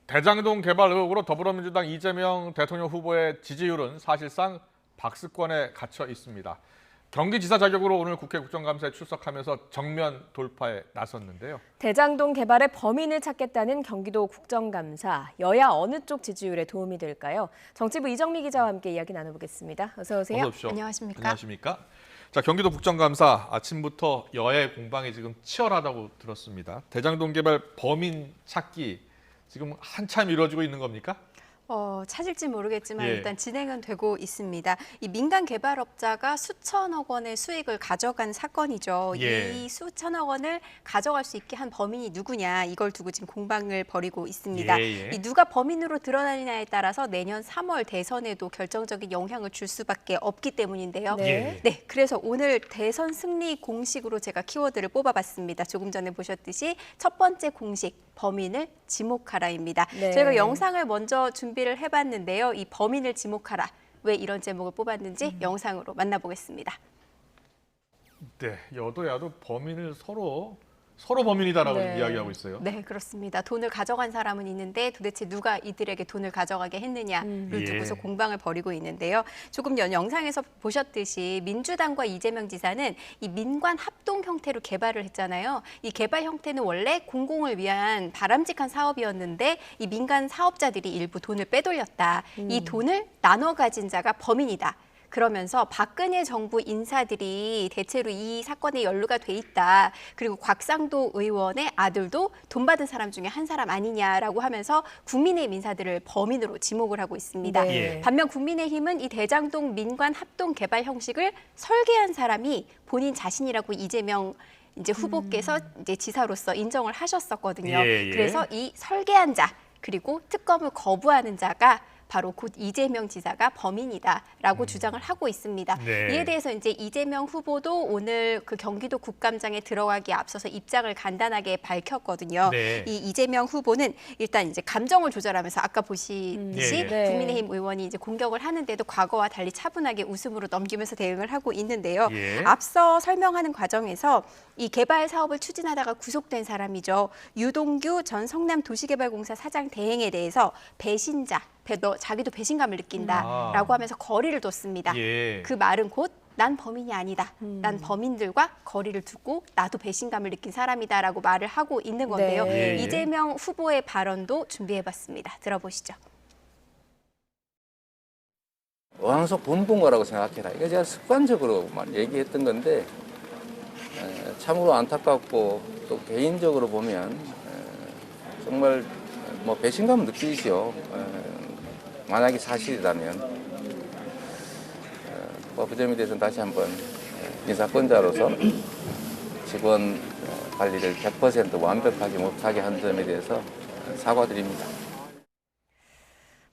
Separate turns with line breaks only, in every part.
대장동 개발 의혹으로 더불어민주당 이재명 대통령 후보의 지지율은 사실상 박스권에 갇혀 있습니다. 경기지사 자격으로 오늘 국회 국정감사에 출석하면서 정면 돌파에 나섰는데요.
대장동 개발의 범인을 찾겠다는 경기도 국정감사, 여야 어느 쪽 지지율에 도움이 될까요? 정치부 이정미 기자와 함께 이야기 나눠보겠습니다. 어서 오세요.
어서 오십시오.
안녕하십니까?
안녕하십니까? 자, 경기도 국정감사 아침부터 여야의 공방이 지금 치열하다고 들었습니다. 대장동 개발 범인 찾기 지금 한참 이루어지고 있는 겁니까?
찾을지 모르겠지만
예.
일단 진행은 되고 있습니다. 이 민간 개발업자가 수천억 원의 수익을 가져간 사건이죠.
예.
이 수천억 원을 가져갈 수 있게 한 범인이 누구냐 이걸 두고 지금 공방을 벌이고 있습니다.
예.
이 누가 범인으로 드러나느냐에 따라서 내년 3월 대선에도 결정적인 영향을 줄 수밖에 없기 때문인데요.
네.
네, 그래서 오늘 대선 승리 공식으로 제가 키워드를 뽑아봤습니다. 조금 전에 보셨듯이 첫 번째 공식, 범인을 지목하라입니다.
네.
저희가 영상을 먼저 준비를 해봤는데요. 이 범인을 지목하라. 왜 이런 제목을 뽑았는지 영상으로 만나보겠습니다.
네, 여도 야도 범인을 서로 범인이다라고
네.
이야기하고 있어요.
네, 그렇습니다. 돈을 가져간 사람은 있는데 도대체 누가 이들에게 돈을 가져가게 했느냐를
예.
두고서 공방을 벌이고 있는데요. 조금 전 영상에서 보셨듯이 민주당과 이재명 지사는 이 민관 합동 형태로 개발을 했잖아요. 이 개발 형태는 원래 공공을 위한 바람직한 사업이었는데 이 민간 사업자들이 일부 돈을 빼돌렸다. 이 돈을 나눠 가진 자가 범인이다. 그러면서 박근혜 정부 인사들이 대체로 이 사건에 연루가 돼 있다. 그리고 곽상도 의원의 아들도 돈 받은 사람 중에 한 사람 아니냐라고 하면서 국민의힘 인사들을 범인으로 지목을 하고 있습니다.
네.
반면 국민의힘은 이 대장동 민관 합동 개발 형식을 설계한 사람이 본인 자신이라고 이재명 이제 후보께서 이제 지사로서 인정을 하셨었거든요.
예.
그래서 이 설계한 자 그리고 특검을 거부하는 자가 바로 곧 이재명 지사가 범인이다라고 주장을 하고 있습니다.
네.
이에 대해서 이제 이재명 후보도 오늘 그 경기도 국감장에 들어가기에 앞서서 입장을 간단하게 밝혔거든요.
네.
이 이재명 후보는 일단 이제 감정을 조절하면서 아까 보시듯이
예.
네.
국민의힘 의원이 이제 공격을 하는데도 과거와 달리 차분하게 웃음으로 넘기면서 대응을 하고 있는데요.
예.
앞서 설명하는 과정에서 이 개발 사업을 추진하다가 구속된 사람이죠. 유동규 전 성남도시개발공사 사장 대행에 대해서 배신자, 너 자기도 배신감을 느낀다라고 하면서 거리를 뒀습니다.
예.
그 말은 곧 난 범인이 아니다. 난 범인들과 거리를 두고 나도 배신감을 느낀 사람이다라고 말을 하고 있는 건데요.
네.
예.
이재명 후보의 발언도 준비해봤습니다. 들어보시죠.
왕석 본본 거라고 생각해라. 이거 제가 습관적으로만 얘기했던 건데 참으로 안타깝고 또 개인적으로 보면 정말 뭐 배신감 느끼죠. 만약에 사실이라면 그 점에 대해서는 다시 한번 인사권자로서 직원 관리를 100% 완벽하게 못하게 한 점에 대해서 사과드립니다.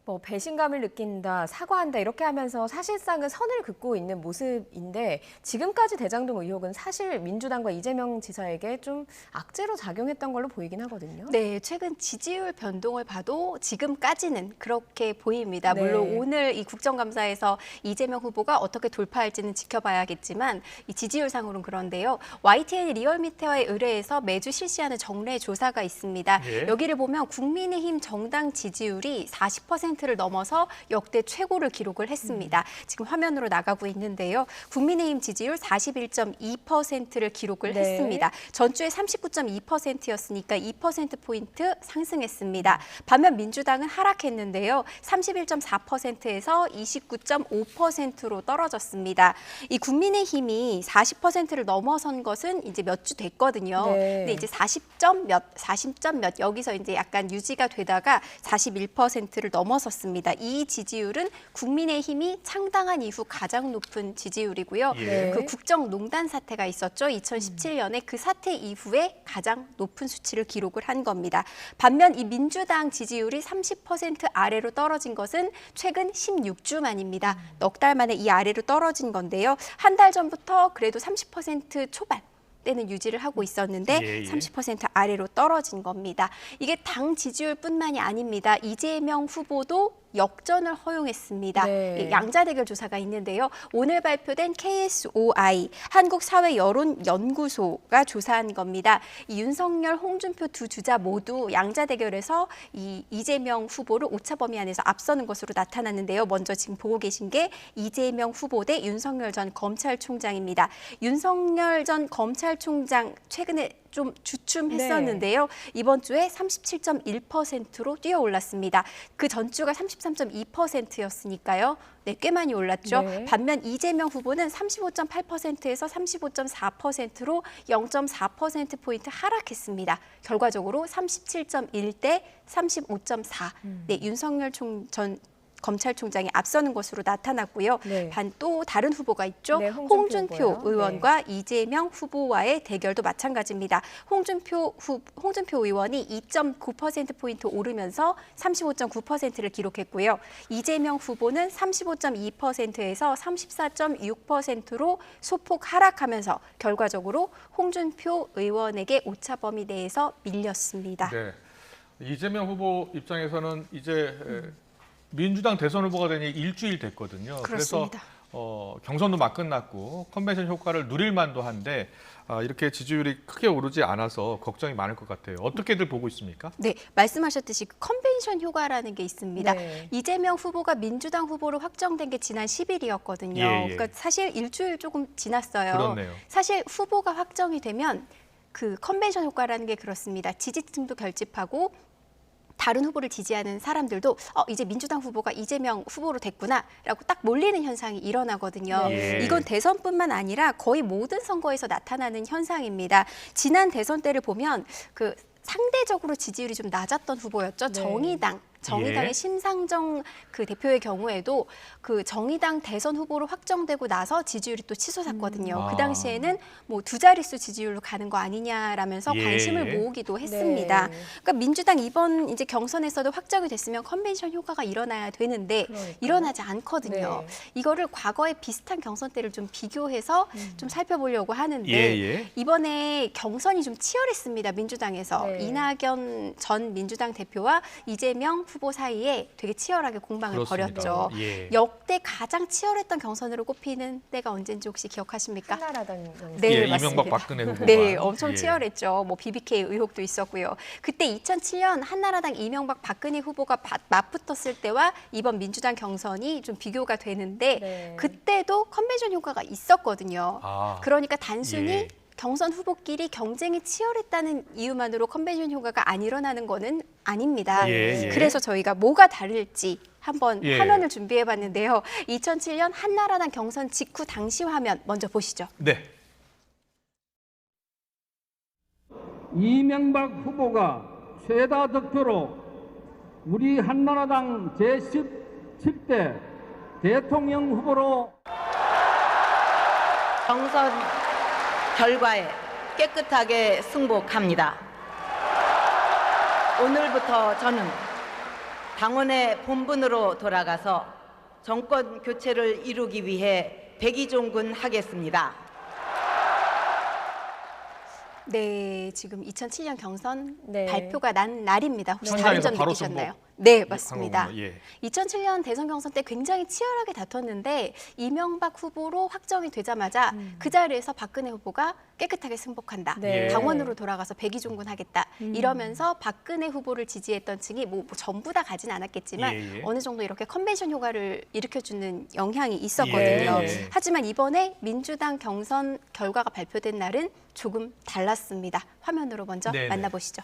뭐 배신감을 느낀다, 사과한다 이렇게 하면서 사실상은 선을 긋고 있는 모습인데 지금까지 대장동 의혹은 사실 민주당과 이재명 지사에게 좀 악재로 작용했던 걸로 보이긴 하거든요.
네, 최근 지지율 변동을 봐도 지금까지는 그렇게 보입니다.
네.
물론 오늘 이 국정감사에서 이재명 후보가 어떻게 돌파할지는 지켜봐야겠지만 이 지지율상으로는 그런데요. YTN 리얼미터에 의뢰해서 매주 실시하는 정례 조사가 있습니다.
예.
여기를 보면 국민의힘 정당 지지율이 40%를 넘어서 역대 최고를 기록을 했습니다. 지금 화면으로 나가고 있는데요. 국민의힘 지지율 41.2%를 기록을
네.
했습니다. 전주에 39.2%였으니까 2%포인트 상승했습니다. 반면 민주당은 하락했는데요. 31.4%에서 29.5%로 떨어졌습니다. 이 국민의힘이 40%를 넘어선 것은 이제 몇 주 됐거든요.
네.
근데 이제 40점 몇 여기서 이제 약간 유지가 되다가 41%를 넘어섰습니다. 이 지지율은 국민의힘이 창당한 이후 가장 높은 지지율이고요.
예.
그 국정농단 사태가 있었죠. 2017년에 그 사태 이후에 가장 높은 수치를 기록을 한 겁니다. 반면 이 민주당 지지율이 30% 아래로 떨어진 것은 최근 16주 만입니다. 넉 달 만에 이 아래로 떨어진 건데요. 한 달 전부터 그래도 30% 초반 때는 유지를 하고 있었는데
예.
30% 아래로 떨어진 겁니다. 이게 당 지지율뿐만이 아닙니다. 이재명 후보도 역전을 허용했습니다.
네.
양자 대결 조사가 있는데요. 오늘 발표된 KSOI 한국사회여론연구소가 조사한 겁니다. 이 윤석열, 홍준표 두 주자 모두 양자 대결에서 이 이재명 후보를 오차 범위 안에서 앞서는 것으로 나타났는데요. 먼저 지금 보고 계신 게 이재명 후보 대 윤석열 전 검찰총장입니다. 윤석열 전 검찰총장 최근에 좀 주춤했었는데요. 이번 주에 37.1%로 뛰어올랐습니다. 그 전주가 33.2%였으니까요. 네, 꽤 많이 올랐죠.
네.
반면 이재명 후보는 35.8%에서 35.4%로 0.4%포인트 하락했습니다. 결과적으로 37.1 대 35.4. 네, 윤석열 전 검찰총장이 앞서는 것으로 나타났고요.
네.
또 다른 후보가 있죠.
네,
홍준표
후보요.
의원과 이재명 후보와의 대결도 마찬가지입니다. 홍준표 의원이 2.9%포인트 오르면서 35.9%를 기록했고요. 이재명 후보는 35.2%에서 34.6%로 소폭 하락하면서 결과적으로 홍준표 의원에게 오차 범위 내에서 밀렸습니다.
네. 이재명 후보 입장에서는 이제 민주당 대선 후보가 된 지 일주일 됐거든요.
그렇습니다.
그래서 경선도 막 끝났고 컨벤션 효과를 누릴 만도 한데 이렇게 지지율이 크게 오르지 않아서 걱정이 많을 것 같아요. 어떻게들 보고 있습니까?
네, 말씀하셨듯이 컨벤션 효과라는 게 있습니다.
네.
이재명 후보가 민주당 후보로 확정된 게 지난 10일이었거든요.
예, 예.
그러니까 사실 일주일 조금 지났어요.
그렇네요.
사실 후보가 확정이 되면 그 컨벤션 효과라는 게 그렇습니다. 지지층도 결집하고 다른 후보를 지지하는 사람들도 이제 민주당 후보가 이재명 후보로 됐구나라고 딱 몰리는 현상이 일어나거든요.
예.
이건 대선뿐만 아니라 거의 모든 선거에서 나타나는 현상입니다. 지난 대선 때를 보면 그 상대적으로 지지율이 좀 낮았던 후보였죠.
네.
정의당의
예.
심상정 그 대표의 경우에도 그 정의당 대선 후보로 확정되고 나서 지지율이 또 치솟았거든요. 그 당시에는 뭐 두 자릿수 지지율로 가는 거 아니냐라면서
예.
관심을 모으기도 했습니다.
네.
그러니까 민주당 이번 이제 경선에서도 확정이 됐으면 컨벤션 효과가 일어나야 되는데
그러니까요.
일어나지 않거든요.
네.
이거를 과거의 비슷한 경선 때를 좀 비교해서 좀 살펴보려고 하는데
예.
이번에 경선이 좀 치열했습니다. 민주당에서
네.
이낙연 전 민주당 대표와 이재명 후보 사이에 되게 치열하게 공방을
그렇습니다.
벌였죠.
예.
역대 가장 치열했던 경선으로 꼽히는 때가 언제인지 혹시 기억하십니까?
한나라당 경선.
네,
예,
맞습니다.
이명박 박근혜 후보가
네, 엄청
예.
치열했죠. 뭐 BBK 의혹도 있었고요. 그때 2007년 한나라당 이명박 박근혜 후보가 맞붙었을 때와 이번 민주당 경선이 좀 비교가 되는데
네.
그때도 컨벤션 효과가 있었거든요.
아.
그러니까 단순히
예.
경선 후보끼리 경쟁이 치열했다는 이유만으로 컨벤션 효과가 안 일어나는 거는 아닙니다.
예.
그래서 저희가 뭐가 다를지 한번
예.
화면을 준비해 봤는데요. 2007년 한나라당 경선 직후 당시 화면 먼저 보시죠.
네.
이명박 후보가 최다 득표로 우리 한나라당 제17대 대통령 후보로
경선 결과에 깨끗하게 승복합니다. 오늘부터 저는 당원의 본분으로 돌아가서 정권 교체를 이루기 위해 백의종군하겠습니다.
네, 지금 2007년 경선
네.
발표가 난 날입니다. 혹시
현장에서
다른 점
바로
느끼셨나요?
승복.
네, 맞습니다.
한 거군요. 예.
2007년 대선 경선 때 굉장히 치열하게 다퉜는데 이명박 후보로 확정이 되자마자 그 자리에서 박근혜 후보가 깨끗하게 승복한다.
네.
당원으로 돌아가서 백의종군하겠다. 이러면서 박근혜 후보를 지지했던 층이 뭐 전부 다 가진 않았겠지만
예.
어느 정도 이렇게 컨벤션 효과를 일으켜주는 영향이 있었거든요.
예.
하지만 이번에 민주당 경선 결과가 발표된 날은 조금 달랐습니다. 화면으로 먼저
네네.
만나보시죠.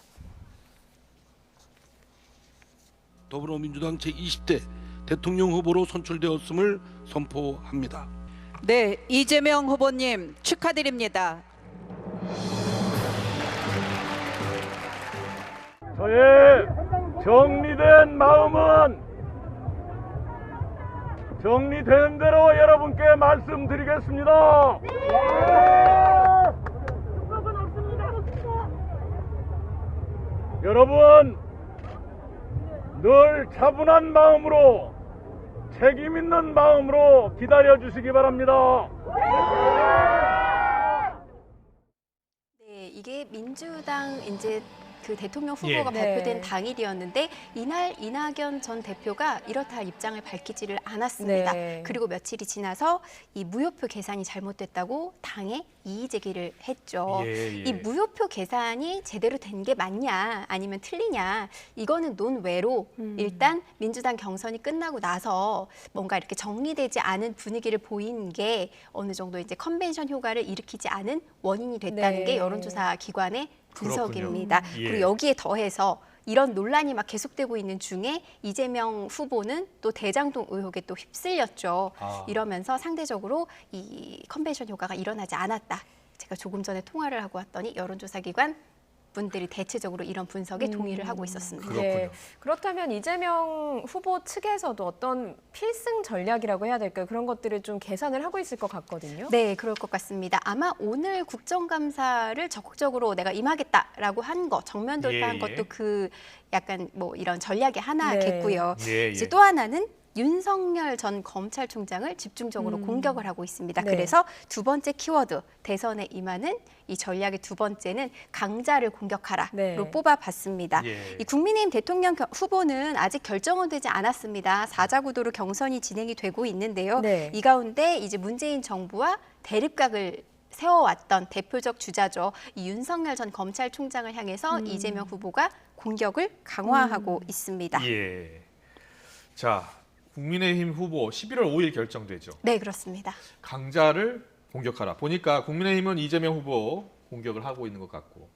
더불어민주당 제20대 대통령 후보로 선출되었음을 선포합니다.
네, 이재명 후보님 축하드립니다.
저의 정리된 마음은 정리되는 대로 여러분께 말씀드리겠습니다. 여러분, 늘 차분한 마음으로 책임 있는 마음으로 기다려 주시기 바랍니다.
네, 이게 민주당 이제 그 대통령 후보가
예.
발표된
네.
당일이었는데 이날 이낙연 전 대표가 이렇다 할 입장을 밝히지를 않았습니다.
네.
그리고 며칠이 지나서 이 무효표 계산이 잘못됐다고 당에 이의 제기를 했죠.
예.
이 무효표 계산이 제대로 된 게 맞냐 아니면 틀리냐 이거는 논외로 일단 민주당 경선이 끝나고 나서 뭔가 이렇게 정리되지 않은 분위기를 보인 게 어느 정도 이제 컨벤션 효과를 일으키지 않은 원인이 됐다는
네.
게 여론조사 기관의 분석입니다.
그렇군요. 예.
그리고 여기에 더해서 이런 논란이 막 계속되고 있는 중에 이재명 후보는 또 대장동 의혹에 또 휩쓸렸죠.
아.
이러면서 상대적으로 이 컨벤션 효과가 일어나지 않았다. 제가 조금 전에 통화를 하고 왔더니 여론조사 기관 분들이 대체적으로 이런 분석에 동의를 하고 있었습니다.
그렇군요.
예. 그렇다면 이재명 후보 측에서도 어떤 필승 전략이라고 해야 될까요? 그런 것들을 좀 계산을 하고 있을 것 같거든요.
네, 그럴 것 같습니다. 아마 오늘 국정감사를 적극적으로 내가 임하겠다라고 한 거, 정면 돌파한
예.
것도 그 약간 뭐 이런 전략의 하나겠고요.
예.
이제 또 하나는 윤석열 전 검찰총장을 집중적으로 공격을 하고 있습니다.
네.
그래서 두 번째 키워드, 대선에 임하는 이 전략의 두 번째는 강자를 공격하라로
네.
뽑아봤습니다.
예.
이 국민의힘 대통령 후보는 아직 결정은 되지 않았습니다. 4자 구도로 경선이 진행이 되고 있는데요.
네.
이 가운데 이제 문재인 정부와 대립각을 세워왔던 대표적 주자죠. 이 윤석열 전 검찰총장을 향해서 이재명 후보가 공격을 강화하고 있습니다.
예. 자, 국민의힘 후보 11월 5일 결정되죠.
네, 그렇습니다.
강자를 공격하라. 보니까 국민의힘은 이재명 후보 공격을 하고 있는 것 같고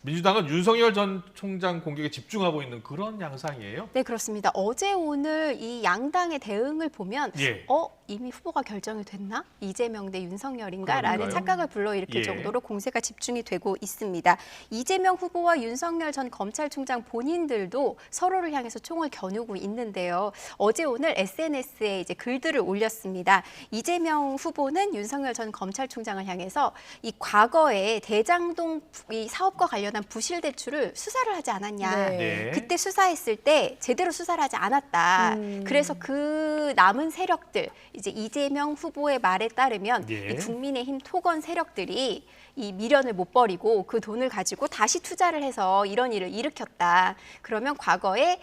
민주당은 윤석열 전 총장 공격에 집중하고 있는 그런 양상이에요.
네, 그렇습니다. 어제 오늘 이 양당의 대응을 보면
예.
이미 후보가 결정이 됐나? 이재명 대 윤석열인가라는
그런가요?
착각을 불러일으킬
예.
정도로 공세가 집중이 되고 있습니다. 이재명 후보와 윤석열 전 검찰총장 본인들도 서로를 향해서 총을 겨누고 있는데요. 어제 오늘 SNS에 이제 글들을 올렸습니다. 이재명 후보는 윤석열 전 검찰총장을 향해서 이 과거에 대장동 이 사업과 관련한 부실 대출을 수사를 하지 않았냐.
네.
그때 수사했을 때 제대로 수사를 하지 않았다. 그래서 그 남은 세력들, 이제 이재명 후보의 말에 따르면
예.
이 국민의힘 토건 세력들이 이 미련을 못 버리고 그 돈을 가지고 다시 투자를 해서 이런 일을 일으켰다. 그러면 과거에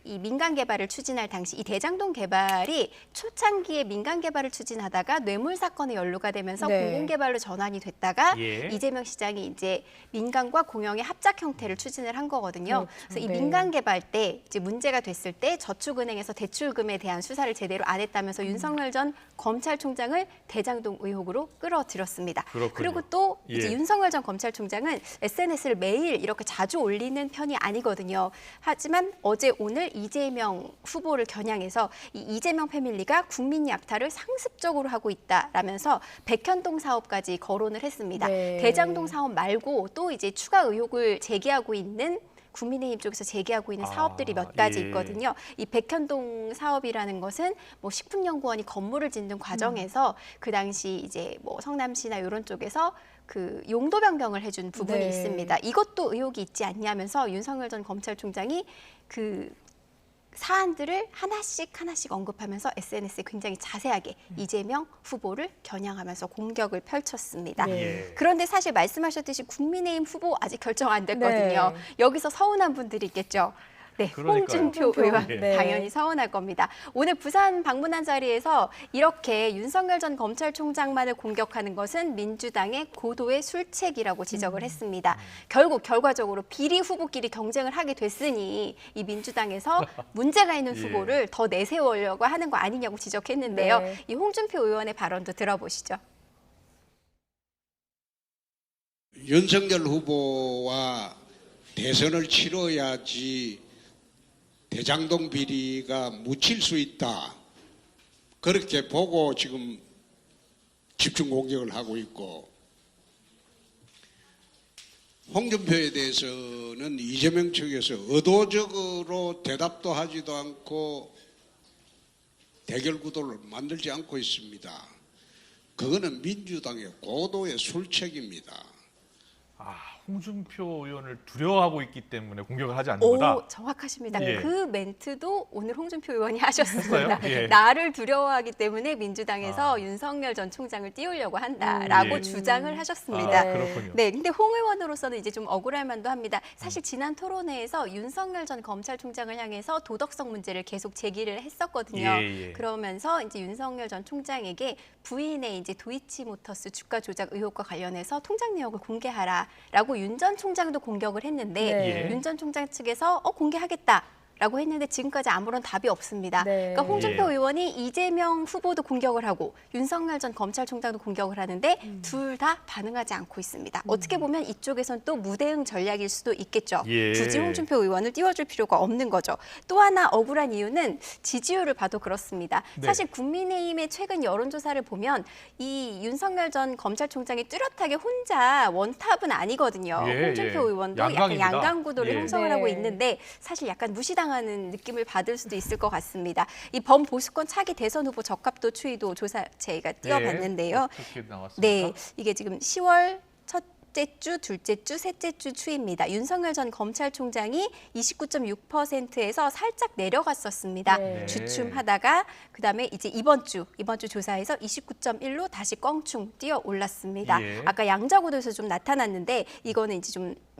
이 민간 개발을 추진할 당시 이 대장동 개발이 초창기에 민간 개발을 추진하다가 뇌물 사건에 연루가 되면서
네.
공공 개발로 전환이 됐다가
예.
이재명 시장이 이제 민간과 공영의 합작 형태를 추진을 한 거거든요.
그렇죠.
그래서 이
네.
민간 개발 때 이제 문제가 됐을 때 저축은행에서 대출금에 대한 수사를 제대로 안 했다면서 윤석열 전 검찰총장을 대장동 의혹으로 끌어들였습니다.
그렇군요.
그리고 또 이제
예.
윤석열 전 검찰총장은 SNS를 매일 이렇게 자주 올리는 편이 아니거든요. 하지만 어제 오늘 이재명 후보를 겨냥해서 이 이재명 패밀리가 국민 약탈을 상습적으로 하고 있다라면서 백현동 사업까지 거론을 했습니다.
네.
대장동 사업 말고 또 이제 추가 의혹을 제기하고 있는 국민의힘 쪽에서 제기하고 있는 사업들이 몇 가지
예.
있거든요. 이 백현동 사업이라는 것은 뭐 식품연구원이 건물을 짓는 과정에서 그 당시 이제 뭐 성남시나 이런 쪽에서 그 용도 변경을 해준 부분이
네.
있습니다. 이것도 의혹이 있지 않냐면서 윤석열 전 검찰총장이 그 사안들을 하나씩 언급하면서 SNS에 굉장히 자세하게 이재명 후보를 겨냥하면서 공격을 펼쳤습니다.
네.
예.
그런데 사실 말씀하셨듯이 국민의힘 후보 아직 결정 안 됐거든요.
네.
여기서 서운한 분들이 있겠죠. 네,
그러니까요.
홍준표 의원
네.
당연히 서운할 겁니다. 오늘 부산 방문한 자리에서 이렇게 윤석열 전 검찰총장만을 공격하는 것은 민주당의 고도의 술책이라고 지적을 했습니다. 결국 결과적으로 비리 후보끼리 경쟁을 하게 됐으니 이 민주당에서 문제가 있는
예.
후보를 더 내세우려고 하는 거 아니냐고 지적했는데요.
네.
이 홍준표 의원의 발언도 들어보시죠.
윤석열 후보와 대선을 치러야지 대장동 비리가 묻힐 수 있다. 그렇게 보고 지금 집중 공격을 하고 있고, 홍준표에 대해서는 이재명 측에서 의도적으로 대답도 하지도 않고 대결 구도를 만들지 않고 있습니다. 그거는 민주당의 고도의 술책입니다.
홍준표 의원을 두려워하고 있기 때문에 공격을 하지 않는 거다.
오, 정확하십니다.
예.
그 멘트도 오늘 홍준표 의원이 하셨습니다.
했어요? 예.
나를 두려워하기 때문에 민주당에서
아.
윤석열 전 총장을 띄우려고 한다라고
예.
주장을 하셨습니다.
아, 그렇군요.
네, 근데 홍 의원으로서는 이제 좀 억울할 만도 합니다. 사실 지난 토론회에서 윤석열 전 검찰총장을 향해서 도덕성 문제를 계속 제기를 했었거든요.
예, 예.
그러면서 이제 윤석열 전 총장에게 부인의 이제 도이치모터스 주가 조작 의혹과 관련해서 통장 내역을 공개하라라고 윤 전 총장도 공격을 했는데
네.
윤 전 총장 측에서 공개하겠다. 라고 했는데 지금까지 아무런 답이 없습니다.
네.
그러니까 홍준표
예.
의원이 이재명 후보도 공격을 하고 윤석열 전 검찰총장도 공격을 하는데 둘 다 반응하지 않고 있습니다. 어떻게 보면 이쪽에선 또 무대응 전략일 수도 있겠죠.
예.
굳이 홍준표 의원을 띄워줄 필요가 없는 거죠. 또 하나 억울한 이유는 지지율을 봐도 그렇습니다.
네.
사실 국민의힘의 최근 여론조사를 보면 이 윤석열 전 검찰총장이 뚜렷하게 혼자 원탑은 아니거든요.
예,
홍준표
예.
의원도 약간
양강입니다.
양강 구도를
예.
형성을
네.
하고 있는데 사실 약간 무시당하는 느낌을 받을 수도 있을 것 같습니다. 이 범보수권 차기 대선 후보 적합도 추이도 조사 저희가 띄워봤는데요.
어떻게 나왔습니까?
네, 이게 지금 10월 첫째 주, 둘째 주, 셋째 주 추이입니다. 윤석열 전 검찰총장이 29.6%에서 살짝 내려갔었습니다.
네.
주춤하다가 그다음에 이제 이번 주 조사에서 29.1로 다시 껑충 뛰어 올랐습니다.
예.
아까 양자구도에서 좀 나타났는데 이거는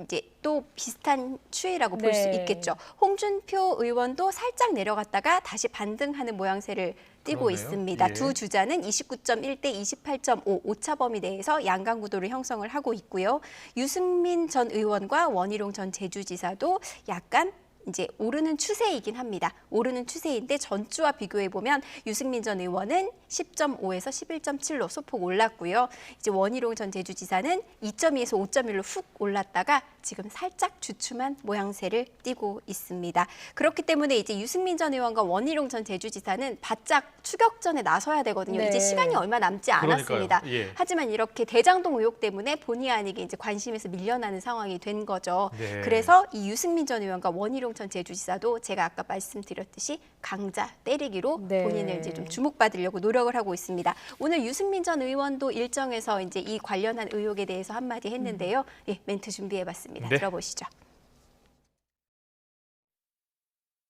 이제 또 비슷한 추이라고 볼 수
네.
있겠죠. 홍준표 의원도 살짝 내려갔다가 다시 반등하는 모양새를 띄고
그러네요.
있습니다.
예.
두 주자는 29.1대 28.5 오차 범위 내에서 양강 구도를 형성을 하고 있고요. 유승민 전 의원과 원희룡 전 제주지사도 약간 이제 오르는 추세이긴 합니다. 오르는 추세인데 전주와 비교해 보면 유승민 전 의원은 10.5에서 11.7로 소폭 올랐고요. 이제 원희룡 전 제주지사는 2.2에서 5.1로 훅 올랐다가 지금 살짝 주춤한 모양새를 띠고 있습니다. 그렇기 때문에 이제 유승민 전 의원과 원희룡 전 제주지사는 바짝 추격전에 나서야 되거든요.
네.
이제 시간이 얼마 남지 않았습니다.
그러니까요. 예.
하지만 이렇게 대장동 의혹 때문에 본의 아니게 이제 관심에서 밀려나는 상황이 된 거죠.
네.
그래서 이 유승민 전 의원과 원희룡 전 제주지사도 제가 아까 말씀드렸듯이 강자 때리기로
네.
본인을 이제 좀 주목받으려고 노력을 하고 있습니다. 오늘 유승민 전 의원도 일정에서 이제 이 관련한 의혹에 대해서 한마디 했는데요. 예, 멘트 준비해봤습니다.
네.
들어보시죠.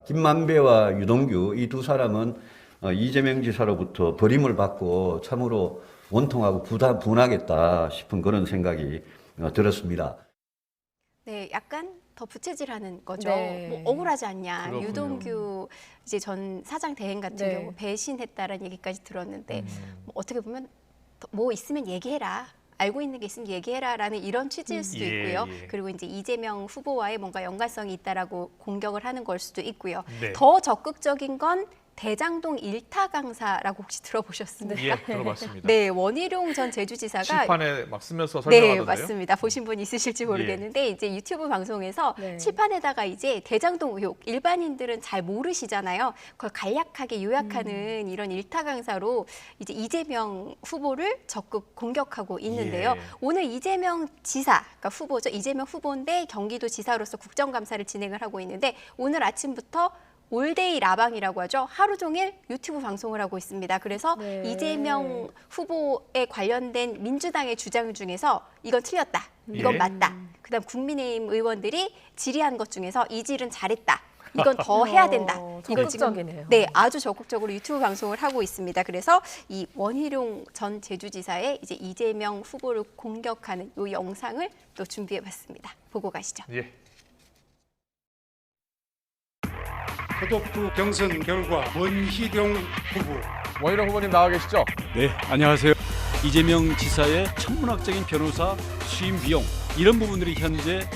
김만배와 유동규 이 두 사람은 이재명 지사로부터 버림을 받고 참으로 원통하고 분하겠다 싶은 그런 생각이 들었습니다.
네, 약간 더 부채질하는 거죠.
네.
뭐 억울하지 않냐.
그렇군요.
유동규 이제 전 사장 대행 같은
네.
경우 배신했다라는 얘기까지 들었는데 뭐 어떻게 보면 뭐 있으면 얘기해라. 알고 있는 게 있으면 얘기해라라는 이런 취지일 수도
예,
있고요.
예.
그리고 이제 이재명 후보와의 뭔가 연관성이 있다라고 공격을 하는 걸 수도 있고요.
네.
더 적극적인 건 대장동 일타 강사라고 혹시 들어보셨습니까?
예, 들어봤습니다.
네, 원희룡 전 제주지사가
칠판에 막 쓰면서 설명하던데요.
네, 맞습니다. 보신 분 있으실지 모르겠는데 이제 유튜브 방송에서
네.
칠판에다가 이제 대장동 의혹 일반인들은 잘 모르시잖아요. 그걸 간략하게 요약하는 이런 일타 강사로 이제 이재명 후보를 적극 공격하고 있는데요.
예.
오늘 이재명 지사, 그러니까 후보죠. 이재명 후보인데 경기도 지사로서 국정감사를 진행을 하고 있는데 오늘 아침부터 올데이 라방이라고 하죠. 하루 종일 유튜브 방송을 하고 있습니다. 그래서
네.
이재명 후보에 관련된 민주당의 주장 중에서 이건 틀렸다, 이건
예.
맞다. 그다음 국민의힘 의원들이 질의한 것 중에서 이 질은 잘했다. 이건 더 해야 된다. 이걸 지금
적극적이네요.
네, 아주 적극적으로 유튜브 방송을 하고 있습니다. 그래서 이 원희룡 전 제주지사의 이제 이재명 후보를 공격하는 이 영상을 또 준비해봤습니다. 보고 가시죠.
예.
서독구 경선 결과 원희룡 후보.
원희룡 후보님 나와 계시죠?
네, 안녕하세요. 이재명 지사의 천문학적인 변호사 수임 비용 이런 부분들이 현재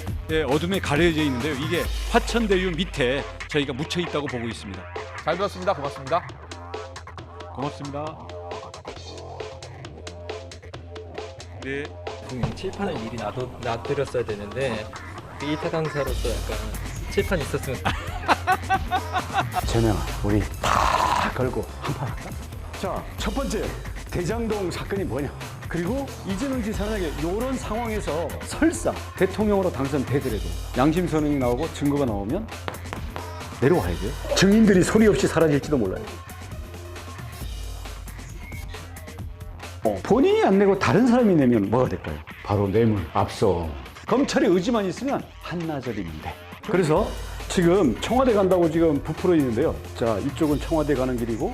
어둠에 가려져 있는데요. 이게 화천대유 밑에 저희가 묻혀 있다고 보고 있습니다.
잘 들었습니다. 고맙습니다.
고맙습니다. 네.
분명히 칠판을 미리 놔드렸어야 되는데 데이터 강사로서 약간 칠판 있었으면
재명아, 우리 다 걸고 한판 할까? 자, 첫 번째 대장동 사건이 뭐냐? 그리고 이재명 지사에게 이런 상황에서 설사 대통령으로 당선되더라도 양심 선언이 나오고 증거가 나오면 내려와야 돼요. 증인들이 소리 없이 사라질지도 몰라요. 본인이 안 내고 다른 사람이 내면 뭐가 될까요? 바로 뇌물, 압송. 검찰의 의지만 있으면 한나절이면 돼. 그래서 지금 청와대 간다고 지금 부풀어 있는데요. 자, 이쪽은 청와대 가는 길이고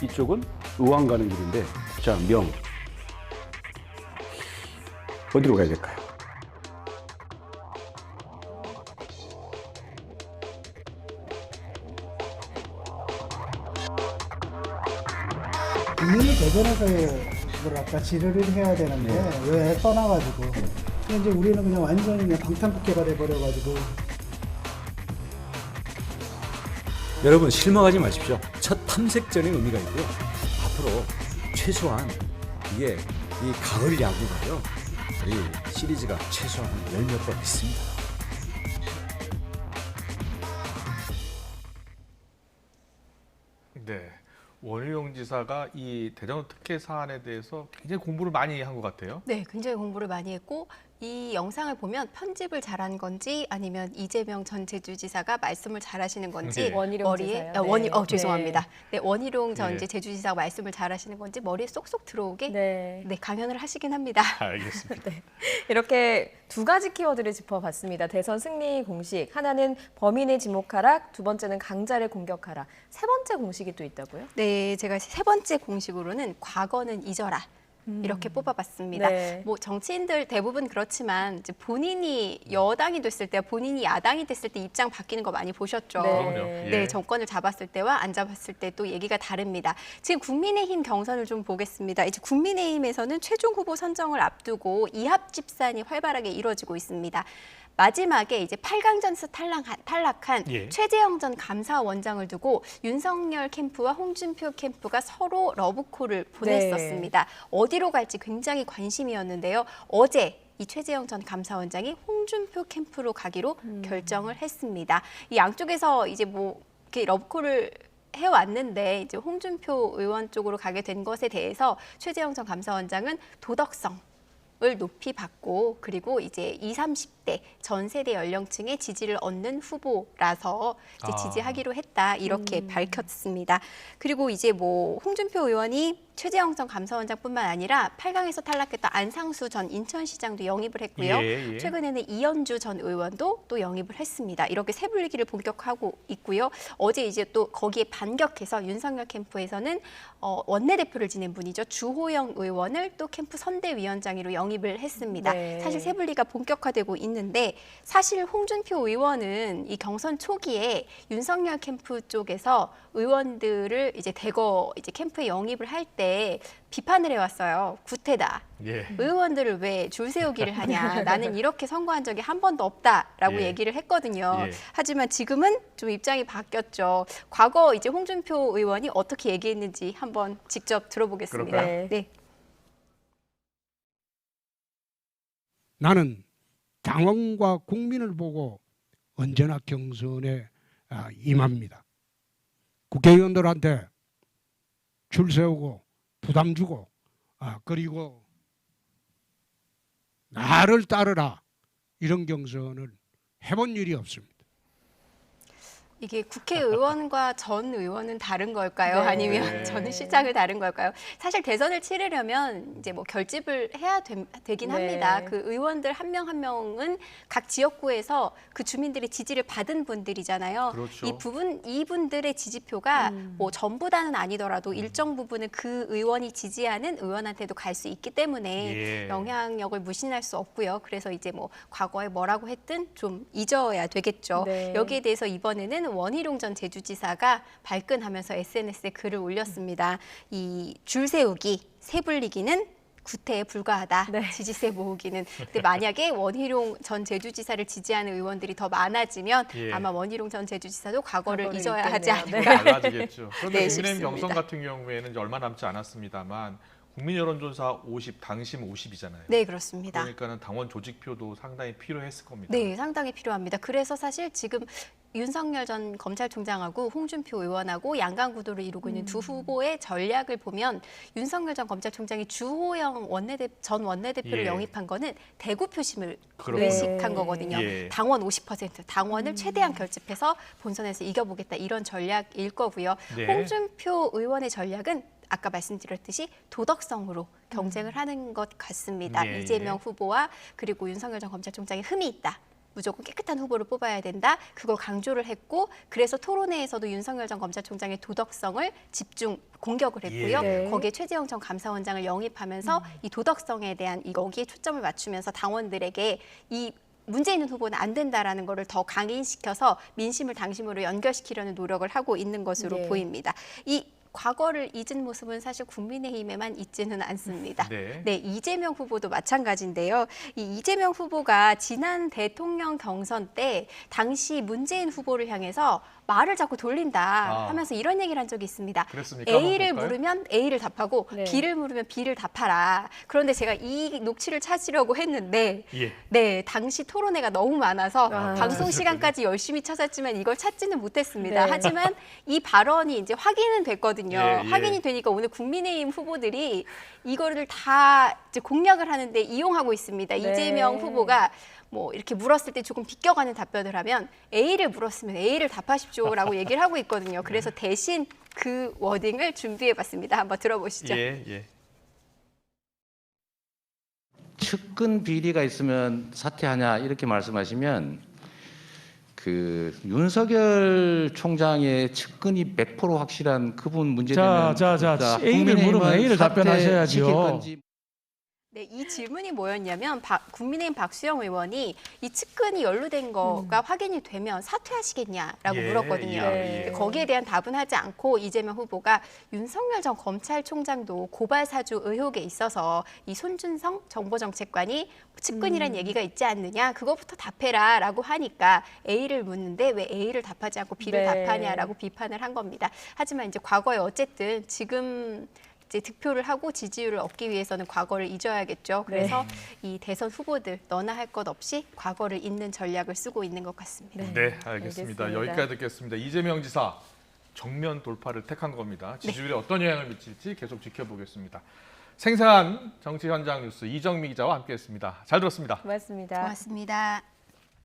이쪽은 의왕 가는 길인데, 자, 명 어디로 가야 될까요?
국민이 대전에서 뭐랄까 질의를 해야 되는데 왜 떠나가지고, 근데 이제 우리는 그냥 완전히 그냥 방탄국회가 돼버려가지고.
여러분 실망하지 마십시오. 첫 탐색전의 의미가 있고요. 앞으로 최소한 이게 이 가을 야구가요. 이 시리즈가 최소한 10몇 번 있습니다.
네. 원희룡 지사가 이 대전 특혜 사안에 대해서 굉장히 공부를 많이 한 것 같아요.
네, 굉장히 공부를 많이 했고 이 영상을 보면 편집을 잘한 건지 아니면 이재명 전 제주지사가 말씀을 잘하시는 건지
네. 원희룡 지사요? 네.
죄송합니다. 네, 원희룡 전
네.
제주지사가 말씀을 잘하시는 건지 머리에 쏙쏙 들어오게
네.
강연을 하시긴 합니다.
알겠습니다.
네. 이렇게 두 가지 키워드를 짚어봤습니다. 대선 승리 공식. 하나는 범인을 지목하라, 두 번째는 강자를 공격하라. 세 번째 공식이 또 있다고요?
네, 제가 세 번째 공식으로는 과거는 잊어라. 이렇게 뽑아봤습니다.
네.
뭐 정치인들 대부분 그렇지만 이제 본인이 여당이 됐을 때, 본인이 야당이 됐을 때 입장 바뀌는 거 많이 보셨죠.
그럼요. 예.
네, 정권을 잡았을 때와 안 잡았을 때 또 얘기가 다릅니다. 지금 국민의힘 경선을 좀 보겠습니다. 이제 국민의힘에서는 최종 후보 선정을 앞두고 이합 집산이 활발하게 이루어지고 있습니다. 마지막에 이제 8강전에서 탈락한
예.
최재형 전 감사원장을 두고 윤석열 캠프와 홍준표 캠프가 서로 러브콜을 보냈었습니다. 어디로 갈지 굉장히 관심이었는데요. 어제 이 최재형 전 감사원장이 홍준표 캠프로 가기로 결정을 했습니다. 이 양쪽에서 이제 뭐 이렇게 러브콜을 해왔는데 이제 홍준표 의원 쪽으로 가게 된 것에 대해서 최재형 전 감사원장은 도덕성 을 높이 받고, 그리고 이제 20, 30대 전 세대 연령층의 지지를 얻는 후보라서 이제 지지하기로 했다, 이렇게 밝혔습니다. 그리고 이제 뭐 홍준표 의원이 최재형 전 감사원장뿐만 아니라 8강에서 탈락했던 안상수 전 인천시장도 영입을 했고요.
예.
최근에는 이현주 전 의원도 또 영입을 했습니다. 이렇게 세불리기를 본격화하고 있고요. 어제 이제 또 거기에 반격해서 윤석열 캠프에서는 원내대표를 지낸 분이죠. 주호영 의원을 또 캠프 선대위원장으로 영입을 했습니다.
네.
사실 세불리가 본격화되고 있는데, 사실 홍준표 의원은 이 경선 초기에 윤석열 캠프 쪽에서 의원들을 이제 대거 이제 캠프에 영입을 할 때 비판을 해왔어요. 구태다.
예.
의원들을 왜 줄 세우기를 하냐. 나는 이렇게 선거한 적이 한 번도 없다라고
예.
얘기를 했거든요.
예.
하지만 지금은 좀 입장이 바뀌었죠. 과거 이제 홍준표 의원이 어떻게 얘기했는지 한번 직접 들어보겠습니다.
그럴까요?
네.
나는 당원과 국민을 보고 언제나 경선에 임합니다. 국회의원들한테 줄 세우고 부담 주고 그리고 나를 따르라, 이런 경선을 해본 일이 없습니다.
이게 국회의원과 전 의원은 다른 걸까요?
네.
아니면 전 시장을 다른 걸까요? 사실 대선을 치르려면 이제 뭐 결집을 해야 되긴
네.
합니다. 그 의원들 한 명 한 명은 각 지역구에서 그 주민들의 지지를 받은 분들이잖아요.
그렇죠.
이분들의 지지표가 뭐 전부 다는 아니더라도 일정 부분은 그 의원이 지지하는 의원한테도 갈 수 있기 때문에
예.
영향력을 무신할 수 없고요. 그래서 이제 뭐 과거에 뭐라고 했든 좀 잊어야 되겠죠.
네.
여기에 대해서 이번에는 원희룡 전 제주지사가 발끈하면서 SNS에 글을 올렸습니다. 이 줄 세우기, 세불리기는 구태에 불과하다.
네.
지지세 모으기는. 근데 만약에 원희룡 전 제주지사를 지지하는 의원들이 더 많아지면
예.
아마 원희룡 전 제주지사도 과거를
과거를
잊어야 하지
잊겠네요.
않을까.
달라지겠죠. 그런데
네,
국민의힘
싶습니다.
경선 같은 경우에는 이제 얼마 남지 않았습니다만 국민 여론조사 50, 당심 50이잖아요.
네, 그렇습니다.
그러니까는 당원 조직표도 상당히 필요했을 겁니다.
네, 상당히 필요합니다. 그래서 사실 지금 윤석열 전 검찰총장하고 홍준표 의원하고 양강 구도를 이루고 있는 두 후보의 전략을 보면 윤석열 전 검찰총장이 주호영 전 원내대표를
예.
영입한 거는 대구 표심을
그렇군요.
의식한 거거든요.
예.
당원 50%, 당원을 최대한 결집해서 본선에서 이겨보겠다, 이런 전략일 거고요.
네.
홍준표 의원의 전략은 아까 말씀드렸듯이 도덕성으로 경쟁을 하는 것 같습니다.
예,
이재명
예.
후보와 그리고 윤석열 전 검찰총장의 흠이 있다. 무조건 깨끗한 후보를 뽑아야 된다. 그걸 강조를 했고 그래서 토론회에서도 윤석열 전 검찰총장의 도덕성을 집중 공격을 했고요.
예.
거기에 최재형 전 감사원장을 영입하면서 이 도덕성에 대한 여기에 초점을 맞추면서 당원들에게 이 문제 있는 후보는 안 된다라는 거를 더 강인시켜서 민심을 당심으로 연결시키려는 노력을 하고 있는 것으로
네.
보입니다. 이 과거를 잊은 모습은 사실 국민의힘에만 있지는 않습니다.
네.
이재명 후보도 마찬가지인데요. 이 이재명 후보가 지난 대통령 경선 때 당시 문재인 후보를 향해서 말을 자꾸 돌린다 하면서 이런 얘기를 한 적이 있습니다.
그랬습니까?
A를
한번 볼까요?
물으면 A를 답하고
네.
B를 물으면 B를 답하라. 그런데 제가 이 녹취를 찾으려고 했는데
예.
네, 당시 토론회가 너무 많아서
아.
방송 시간까지 열심히 찾았지만 이걸 찾지는 못했습니다.
네.
하지만 이 발언이 이제 확인은 됐거든요.
예, 예.
확인이 되니까 오늘 국민의힘 후보들이 이거를 다 이제 공략을 하는데 이용하고 있습니다.
네.
이재명 후보가 뭐 이렇게 물었을 때 조금 비껴가는 답변을 하면 A를 물었으면 A를 답하십시오라고 얘기를 하고 있거든요. 그래서 대신 그 워딩을 준비해봤습니다. 한번 들어보시죠.
예.
측근 비리가 있으면 사퇴하냐 이렇게 말씀하시면 그 윤석열 총장의 측근이 100% 확실한 그분 문제되면
A를 물으면 A를 답변하셔야죠.
건지.
네, 이 질문이 뭐였냐면 국민의힘 박수영 의원이 이 측근이 연루된 거가 확인이 되면 사퇴하시겠냐라고
예,
물었거든요.
예.
거기에 대한 답은 하지 않고 이재명 후보가 윤석열 전 검찰총장도 고발 사주 의혹에 있어서 이 손준성 정보정책관이 측근이란 얘기가 있지 않느냐 그거부터 답해라라고 하니까 A를 묻는데 왜 A를 답하지 않고 B를
네.
답하냐라고 비판을 한 겁니다. 하지만 이제 과거에 어쨌든 지금 이제 득표를 하고 지지율을 얻기 위해서는 과거를 잊어야겠죠. 그래서 이 대선 후보들 너나 할 것 없이 과거를 잊는 전략을 쓰고 있는 것 같습니다.
네, 알겠습니다. 여기까지 듣겠습니다. 이재명 지사 정면 돌파를 택한 겁니다. 지지율에 어떤 영향을 미칠지 계속 지켜보겠습니다. 생생한 정치 현장 뉴스 이정미 기자와 함께했습니다. 잘 들었습니다.
고맙습니다.
고맙습니다.